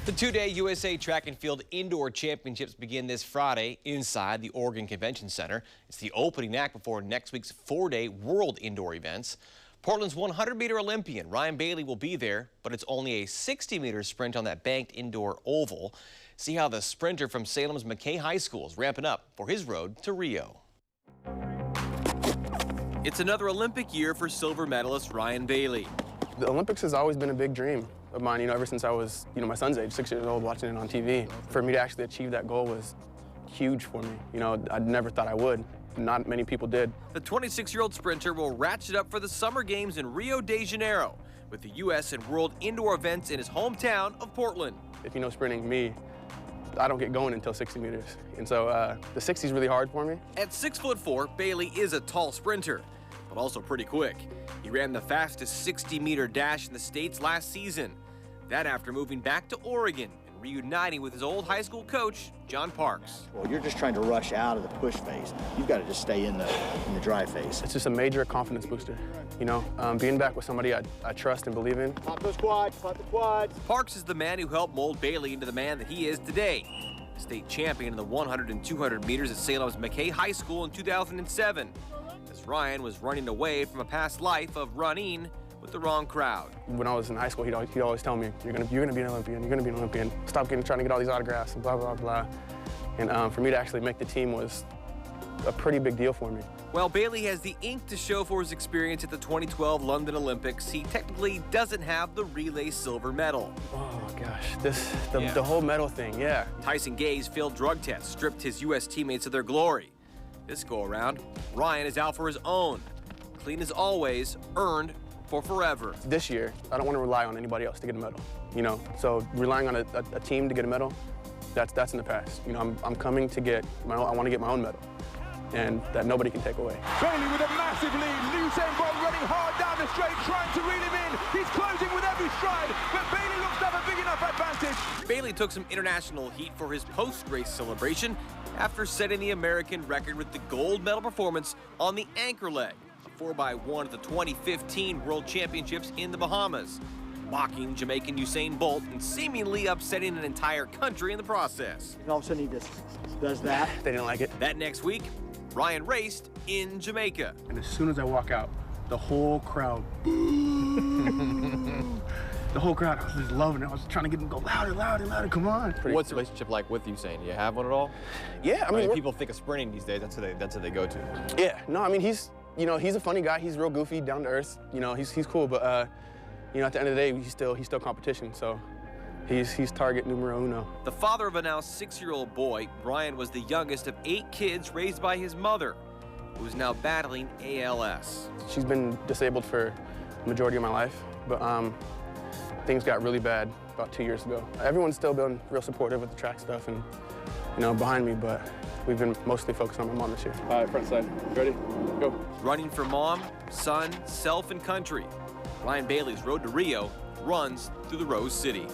The two-day USA Track and Field Indoor Championships begin this Friday inside the Oregon Convention Center. It's the opening act before next week's four-day World Indoor events. Portland's 100-meter Olympian Ryan Bailey will be there, but it's only a 60-meter sprint on that banked indoor oval. See how the sprinter from Salem's McKay High School is ramping up for his road to Rio. It's another Olympic year for silver medalist Ryan Bailey. The Olympics has always been a big dream of mine, ever since I was, my son's age, 6 years old, watching it on TV. For me to actually achieve that goal was huge for me. I never thought I would. Not many people did. The 26-year-old sprinter will ratchet up for the Summer Games in Rio de Janeiro with the U.S. and World Indoor events in his hometown of Portland. If you know sprinting, I don't get going until 60 meters. And so the 60 is really hard for me. At 6'4", Bailey is a tall sprinter, but also pretty quick. He ran the fastest 60-meter dash in the States last season. That after moving back to Oregon and reuniting with his old high school coach, John Parks. Well, you're just trying to rush out of the push phase. You've got to just stay in the dry phase. It's just a major confidence booster, being back with somebody I trust and believe in. Pop those quads, pop the quads. Parks is the man who helped mold Bailey into the man that he is today. State champion in the 100 and 200 meters at Salem's McKay High School in 2007. As Ryan was running away from a past life of running with the wrong crowd. When I was in high school, he'd always tell me, you're gonna be an Olympian, you're gonna be an Olympian. Stop trying to get all these autographs and blah, blah, blah. And for me to actually make the team was a pretty big deal for me. While Bailey has the ink to show for his experience at the 2012 London Olympics, he technically doesn't have the relay silver medal. Oh gosh, the whole medal thing, yeah. Tyson Gay's failed drug test stripped his U.S. teammates of their glory. This go-around, Ryan is out for his own. Clean as always, earned for forever. This year, I don't want to rely on anybody else to get a medal, So relying on a team to get a medal, that's in the past. I'm coming to get I want to get my own medal, and that nobody can take away. Bailey with a massive lead. Usain Bolt running hard down the straight, trying to reel him in. He's closing with every stride, but Bailey looks to have a big enough advantage. Bailey took some international heat for his post-race celebration after setting the American record with the gold medal performance on the anchor leg, a 4x1 at the 2015 World Championships in the Bahamas, mocking Jamaican Usain Bolt and seemingly upsetting an entire country in the process. And all of a sudden he just does that. They didn't like it. That next week, Ryan raced in Jamaica. And as soon as I walk out, the whole crowd, the whole crowd, I was just loving it. I was trying to get them to go louder, louder, louder, come on. What's the relationship like with Usain? Do you have one at all? Yeah, I mean people think of sprinting these days, that's who they go to. Yeah, no, he's, he's a funny guy. He's real goofy, down to earth. He's cool, but at the end of the day, he's still competition. So he's target numero uno. The father of a now 6-year-old boy, Brian was the youngest of 8 kids raised by his mother, who is now battling ALS. She's been disabled for the majority of my life, but things got really bad about 2 years ago. Everyone's still been real supportive with the track stuff and, behind me, but we've been mostly focused on my mom this year. All right, front side. Ready? Go. Running for mom, son, self, and country, Ryan Bailey's road to Rio runs through the Rose City.